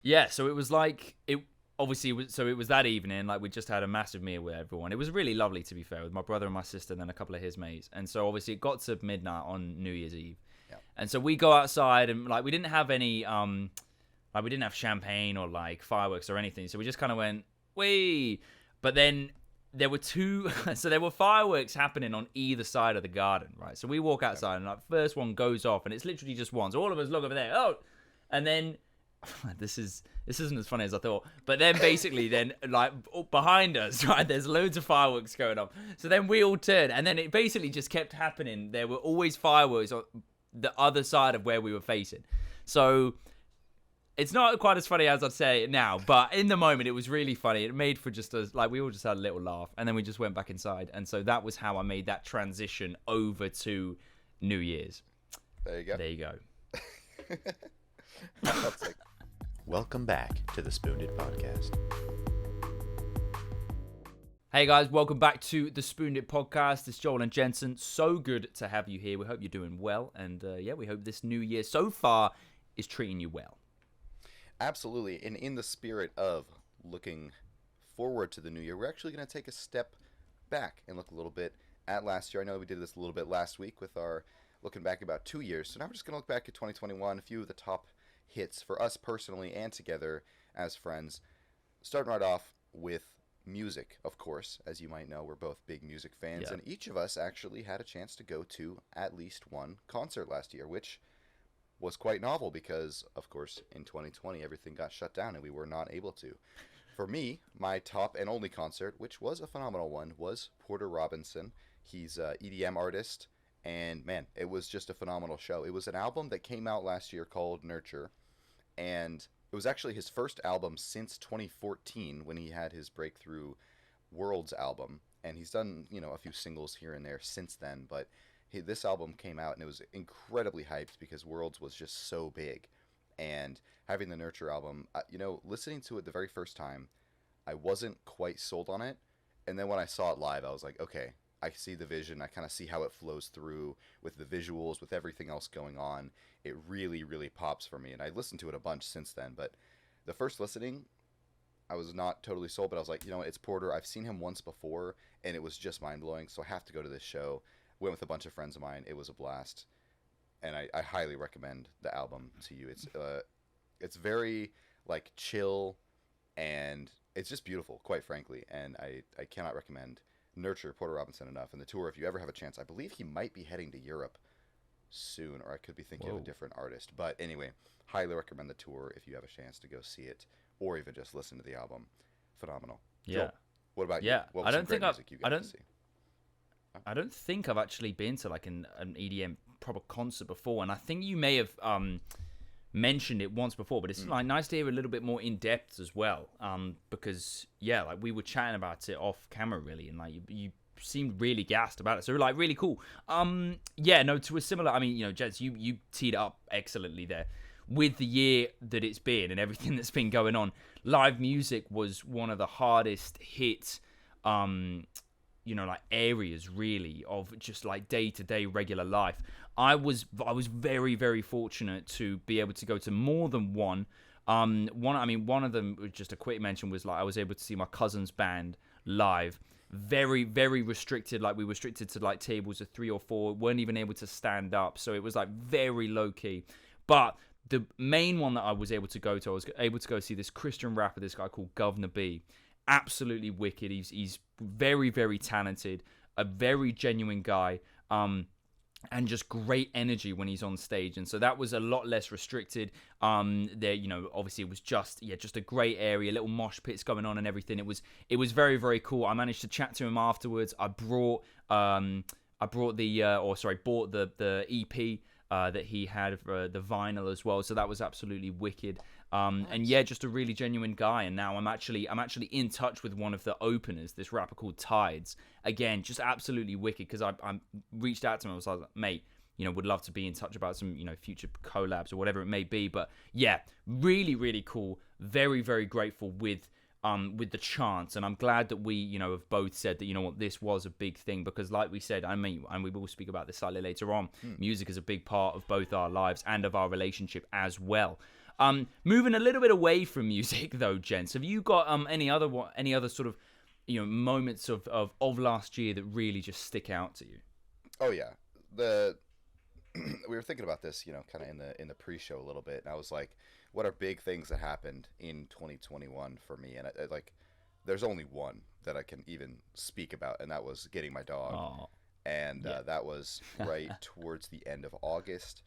Yeah, so it was like it. Obviously, it was that evening. Like we just had a massive meal with everyone. It was really lovely, to be fair, with my brother and my sister, and then a couple of his mates. And so obviously it got to midnight on New Year's Eve, and so we go outside and like we didn't have any like we didn't have champagne or like fireworks or anything. So we just kind of went wee. But then there were so there were fireworks happening on either side of the garden, right? So we walk outside and like first one goes off and it's literally just one. So all of us look over there. Oh, and then. This isn't as funny as I thought, but then basically then like behind us, right, there's loads of fireworks going on. So then we all turn, and then it basically just kept happening. There were always fireworks on the other side of where we were facing. So it's not quite as funny as I'd say it now, but in the moment it was really funny. It made for just like we all just had a little laugh, and then we just went back inside. And so that was how I made that transition over to New Year's. There you go. There you go. Welcome back to the SpewnedIt Podcast. Hey guys, welcome back to the SpewnedIt Podcast. It's Joel and Jensen. So good to have you here. We hope you're doing well. And we hope this new year so far is treating you well. Absolutely. And in the spirit of looking forward to the new year, we're actually going to take a step back and look a little bit at last year. I know we did this a little bit last week with our looking back about 2 years. So now we're just going to look back at 2021, a few of the top hits for us personally and together as friends. Starting right off with music, of course. As you might know, we're both big music fans, and each of us actually had a chance to go to at least one concert last year, which was quite novel because, of course, in 2020 everything got shut down and we were not able to. For me, my top and only concert, which was a phenomenal one, was Porter Robinson. He's an EDM artist, and man, it was just a phenomenal show. It was an album that came out last year called Nurture, and it was actually his first album since 2014 when he had his breakthrough Worlds album. And he's done, a few singles here and there since then. But this album came out and it was incredibly hyped because Worlds was just so big. And having the Nurture album, listening to it the very first time, I wasn't quite sold on it. And then when I saw it live, I was like, okay, I see the vision. I kind of see how it flows through with the visuals, with everything else going on. It really, really pops for me. And I listened to it a bunch since then. But the first listening, I was not totally sold. But I was like, it's Porter. I've seen him once before, and it was just mind-blowing. So I have to go to this show. Went with a bunch of friends of mine. It was a blast. And I highly recommend the album to you. It's very, chill, and it's just beautiful, quite frankly. And I cannot recommend Nurture, Porter Robinson enough. And the tour, if you ever have a chance, I believe he might be heading to Europe soon, or I could be thinking of a different artist. But anyway, highly recommend the tour if you have a chance to go see it, or even just listen to the album. Phenomenal. Yeah. Joel, what about you? What was I don't some think great music you got to see? I don't think I've actually been to like an EDM proper concert before, and I think you may have mentioned it once before, but it's like nice to hear a little bit more in depth as well. Because like we were chatting about it off camera really, and like you seemed really gassed about it, so like really cool. To a similar, Jets, you teed it up excellently there with the year that it's been and everything that's been going on. Live music was one of the hardest hit areas really of just like day-to-day regular life. I was very, very fortunate to be able to go to more than one. One of them, just a quick mention, was like I was able to see my cousin's band live. Very, very restricted. Like we were restricted to like tables of 3 or 4. Weren't even able to stand up. So it was like very low key. But the main one that I was able to go to, I was able to go see this Christian rapper, this guy called Governor B. Absolutely wicked. He's very, very talented. A very genuine guy. And just great energy when he's on stage, and so that was a lot less restricted. There, obviously it was just a great area, little mosh pits going on and everything. It was very, very cool. I managed to chat to him afterwards. I bought the EP that he had for the vinyl as well. So that was absolutely wicked. And just a really genuine guy. And now I'm actually in touch with one of the openers, this rapper called Tides. Again, just absolutely wicked, because I reached out to him. I was like, mate, would love to be in touch about some, future collabs or whatever it may be. But yeah, really, really cool. Very, very grateful with the chance, and I'm glad that we, have both said that, this was a big thing, because like we said, and we will speak about this slightly later on, music is a big part of both our lives and of our relationship as well. Moving a little bit away from music though, gents, have you got any other sort of moments of last year that really just stick out to you? Oh yeah, we were thinking about this, kind of in the pre-show a little bit, and I was like, what are big things that happened in 2021 for me? And I like, there's only one that I can even speak about, and that was getting my dog. Oh, and that was right towards the end of August.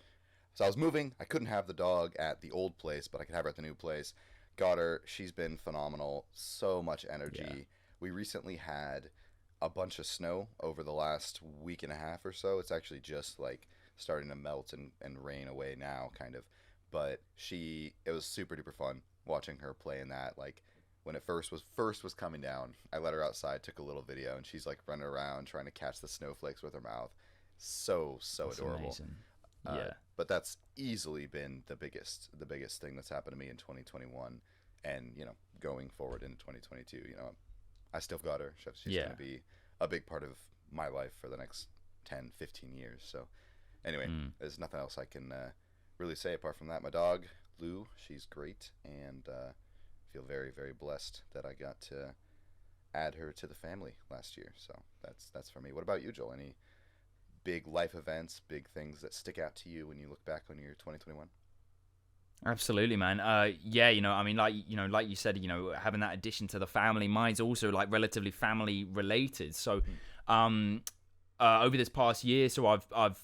So I was moving. I couldn't have the dog at the old place, but I could have her at the new place. Got her. She's been phenomenal. So much energy. Yeah. We recently had a bunch of snow over the last week and a half or so. It's actually just like starting to melt and rain away now, kind of. But it was super duper fun watching her play in that. Like when it first was coming down, I let her outside, took a little video, and she's like running around trying to catch the snowflakes with her mouth. So that's adorable. Amazing. Yeah. But that's easily been the biggest thing that's happened to me in 2021, and going forward into 2022. I still got her. She's going to be a big part of my life for the next 10, 15 years. So anyway, there's nothing else I can really say apart from that. My dog, Lou, she's great, and feel very, very blessed that I got to add her to the family last year. So that's for me. What about you, Joel? Any big life events, big things that stick out to you when you look back on your 2021? Absolutely, man. Yeah, I mean, like you said, having that addition to the family, mine's also like relatively family related. So, over this past year, so I've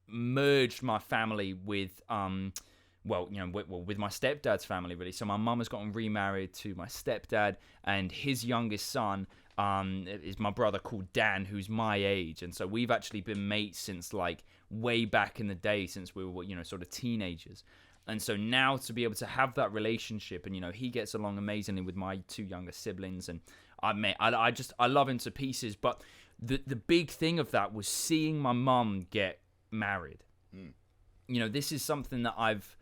merged my family with with my stepdad's family, really. So my mum has gotten remarried to my stepdad, and his youngest son is my brother called Dan, who's my age. And so we've actually been mates since like way back in the day, since we were sort of teenagers. And so now to be able to have that relationship, and he gets along amazingly with my two younger siblings, and I love him to pieces. But the big thing of that was seeing my mum get married. This is something that I've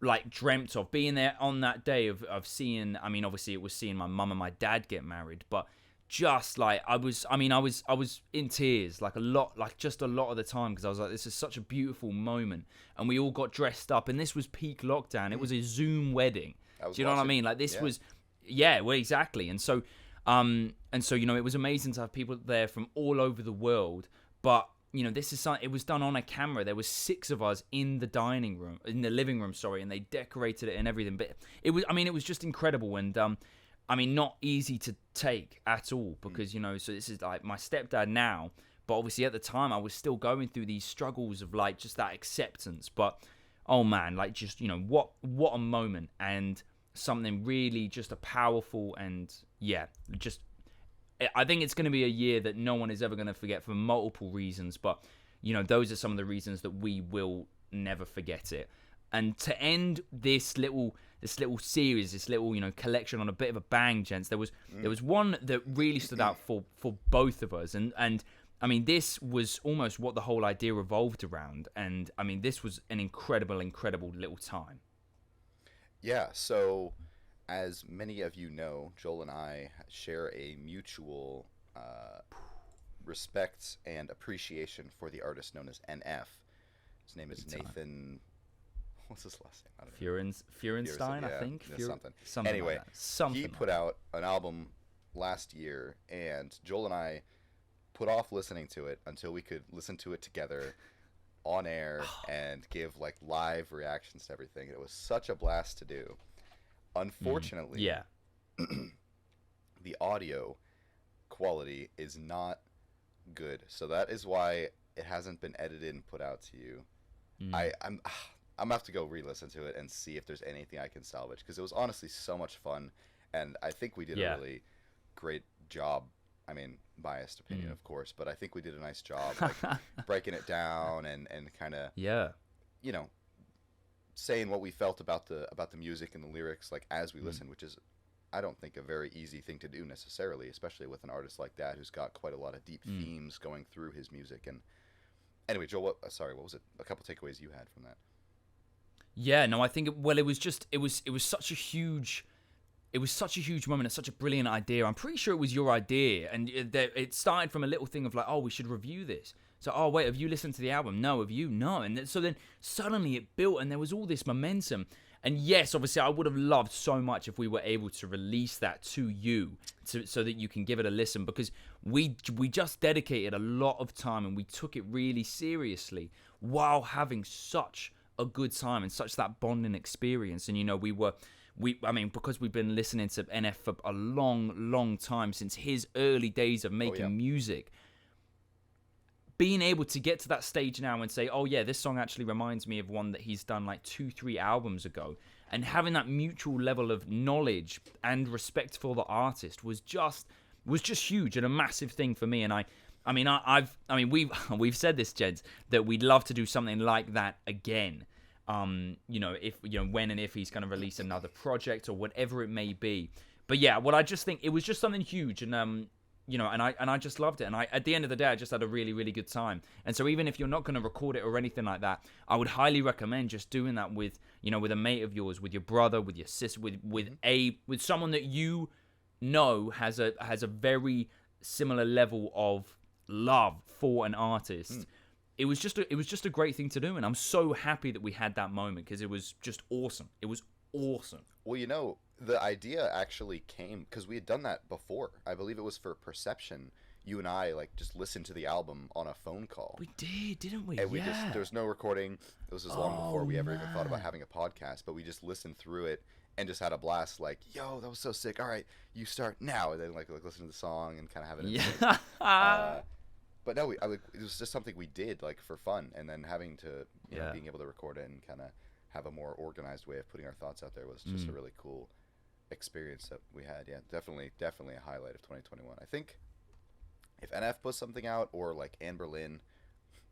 like dreamt of, being there on that day of seeing. I mean, obviously it was seeing my mum and my dad get married, but just like I was in tears like a lot of the time, because I was like, this is such a beautiful moment, and we all got dressed up, and this was peak lockdown. It was a Zoom wedding. Do you know what I mean? Like this was, well, exactly. And so it was amazing to have people there from all over the world. But this is something, it was done on a camera. There was 6 of us in the living room, and they decorated it and everything. But it was just incredible, and not easy to take at all, because, so this is like my stepdad now, but obviously at the time I was still going through these struggles of like just that acceptance. But, oh man, like just, what a moment, and something really just a powerful, and just, I think it's going to be a year that no one is ever going to forget for multiple reasons, but, those are some of the reasons that we will never forget it. And to end this little series, this little collection on a bit of a bang, gents, there was one that really stood out for both of us, and I mean, this was almost what the whole idea revolved around, and I mean, this was an incredible little time. Yeah. So, as many of you know, Joel and I share a mutual respect and appreciation for the artist known as NF. His name is Nathan. What's his last name? I don't know. Feurenstein, I think. Something. Anyway, like he put out an album last year, and Joel and I put off listening to it until we could listen to it together on air and give like live reactions to everything. It was such a blast to do. Unfortunately, the audio quality is not good, so that is why it hasn't been edited and put out to you. I'm gonna have to go re-listen to it and see if there's anything I can salvage, because it was honestly so much fun, and I think we did a really great job. I mean, biased opinion, of course, but I think we did a nice job, like breaking it down and kind of saying what we felt about the music and the lyrics, like as we listened, which is, I don't think, a very easy thing to do necessarily, especially with an artist like that who's got quite a lot of deep themes going through his music. And anyway, Joel, what was it? A couple takeaways you had from that? Yeah, no, I think it was such a huge moment. It's such a brilliant idea. I'm pretty sure it was your idea, and it started from a little thing of like, oh, we should review this. So, oh wait, have you listened to the album? No. Have you? No. And so then suddenly it built, and there was all this momentum. And yes, obviously, I would have loved so much if we were able to release that to you, so that you can give it a listen, because we just dedicated a lot of time and we took it really seriously while having such a good time and such that bonding experience. And because we've been listening to NF for a long time, since his early days of making music. Being able to get to that stage now and say, oh yeah, this song actually reminds me of one that he's done like 2-3 albums ago, and having that mutual level of knowledge and respect for the artist was just huge and a massive thing for me. And we've said this, gents, that we'd love to do something like that again. When and if he's going to release another project or whatever it may be. But yeah, I just think it was just something huge, and I just loved it. And at the end of the day, I just had a really, really good time. And so even if you're not going to record it or anything like that, I would highly recommend just doing that with a mate of yours, with your brother, with your sister, with someone that you know has a very similar level of love for an artist. It was just a great thing to do, and I'm so happy that we had that moment, because it was just awesome. It was awesome. Well, the idea actually came because we had done that before. I believe it was for Perception. You and I just listened to the album on a phone call. We did, didn't we? And there was no recording. It was as long before we ever even thought about having a podcast, but we just listened through it and just had a blast. Like, yo, that was so sick. All right, you start now. And then listen to the song and kind of have it. Yeah. But no, it was just something we did for fun, and then having to being able to record it and kind of have a more organized way of putting our thoughts out there was just a really cool experience that we had. Yeah, definitely a highlight of 2021. I think if NF puts something out, or Anne Berlin,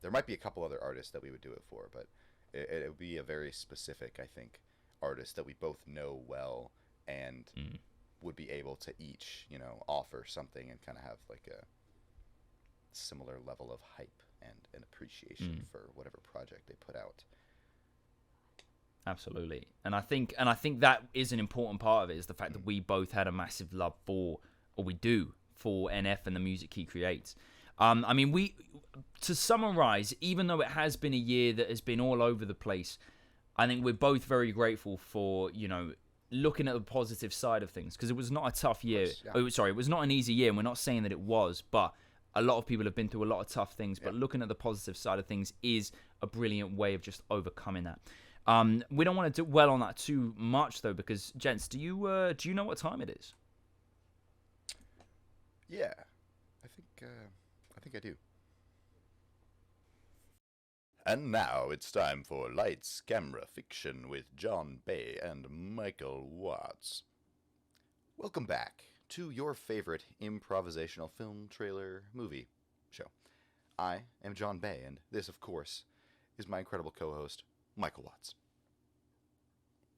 there might be a couple other artists that we would do it for, but it would be a very specific, I think, artist that we both know well and would be able to each offer something and kind of have a similar level of hype and an appreciation for whatever project they put out. Absolutely. And I think that is an important part of it, is the fact that we both had a massive love for NF and the music he creates. To summarize, even though it has been a year that has been all over the place, I think we're both very grateful for, looking at the positive side of things, because it was not a tough year. It was not an easy year, and we're not saying that it was, but a lot of people have been through a lot of tough things, but looking at the positive side of things is a brilliant way of just overcoming that. We don't want to dwell on that too much, though, because, gents, do you know what time it is? Yeah, I think I do. And now it's time for Lights, Camera, Fiction with John Bay and Michael Watts. Welcome back to your favorite improvisational film, trailer, movie show. I am John Bay, and this, of course, is my incredible co-host, Michael Watts.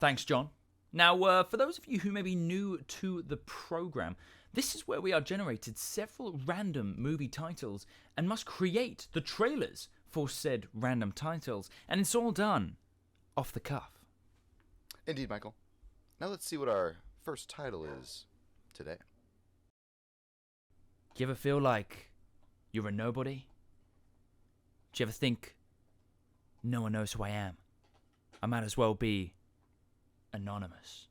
Thanks, John. Now, for those of you who may be new to the program, this is where we are generated several random movie titles and must create the trailers for said random titles, and it's all done off the cuff. Indeed, Michael. Now let's see what our first title is today. Do you ever feel like you're a nobody? Do you ever think, no one knows who I am? I might as well be anonymous.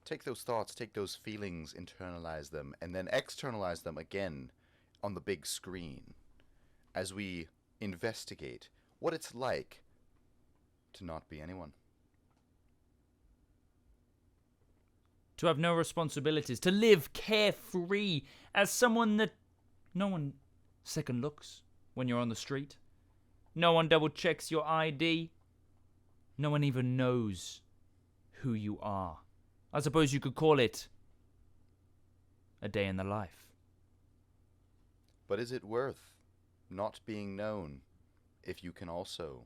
Take those thoughts, take those feelings, internalize them, and then externalize them again on the big screen as we investigate what it's like to not be anyone. To have no responsibilities, to live carefree as someone that no one second looks when you're on the street. No one double checks your ID. No one even knows who you are. I suppose you could call it a day in the life. But is it worth not being known if you can also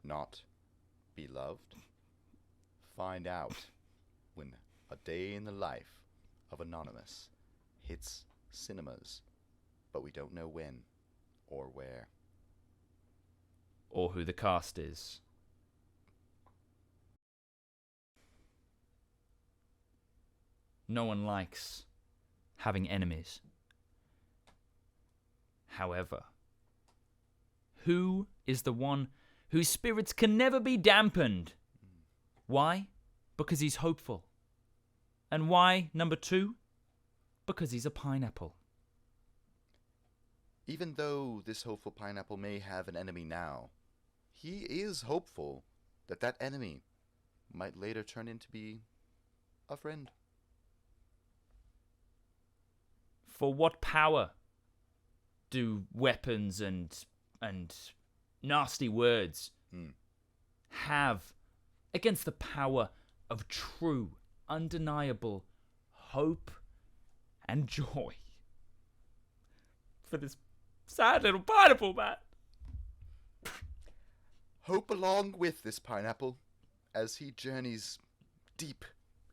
not be loved? Find out when A Day in the Life of Anonymous hits cinemas, but we don't know when or where. Or who the cast is. No one likes having enemies. However, who is the one whose spirits can never be dampened Why? Because he's hopeful. And why, number 2? Because he's a pineapple. Even though this hopeful pineapple may have an enemy now, he is hopeful that that enemy might later turn into be a friend. For what power do weapons and nasty words have against the power of true, undeniable hope and joy for this sad little pineapple, man? Hope along with this pineapple as he journeys deep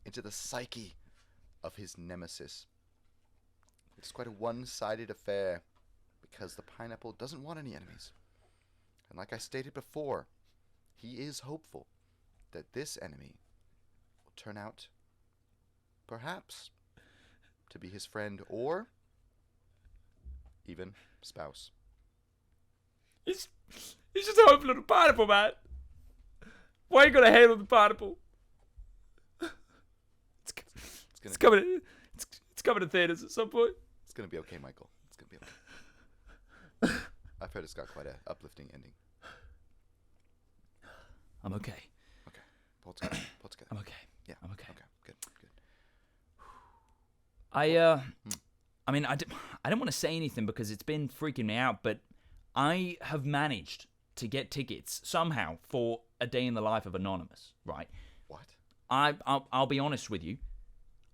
into the psyche of his nemesis. It's quite a one-sided affair because the pineapple doesn't want any enemies. And like I stated before, he is hopeful that this enemy will turn out, perhaps, to be his friend or even spouse. He's just a hopeful little pineapple, man. Why you gotta hate on the pineapple? It's coming to theaters at some point. It's gonna be okay, Michael. It's gonna be okay. I've heard it's got quite an uplifting ending. I'm okay. Okay. Pull together. I'm okay. Yeah. I'm okay. Okay. Good. I mean, I didn't want to say anything because it's been freaking me out, but I have managed to get tickets somehow for a day in the life of Anonymous, right? What? I'll be honest with you.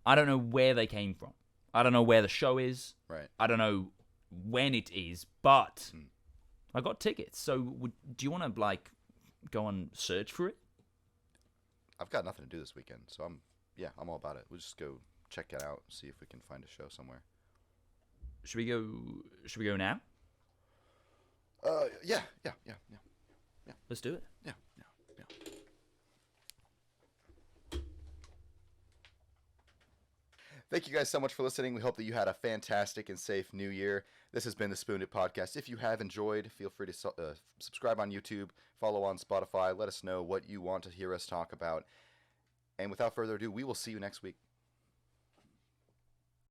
I don't know where they came from. I don't know where the show is. Right. I don't know when it is, but I got tickets. So do you want to, like, go and search for it? I've got nothing to do this weekend, so I'm all about it. We'll just go check it out, see if we can find a show somewhere. Should we go now? Yeah. Let's do it. Yeah. Thank you guys so much for listening. We hope that you had a fantastic and safe new year. This has been the SpewnedIt Podcast. If you have enjoyed, feel free to subscribe on YouTube, follow on Spotify. Let us know what you want to hear us talk about. And without further ado, we will see you next week.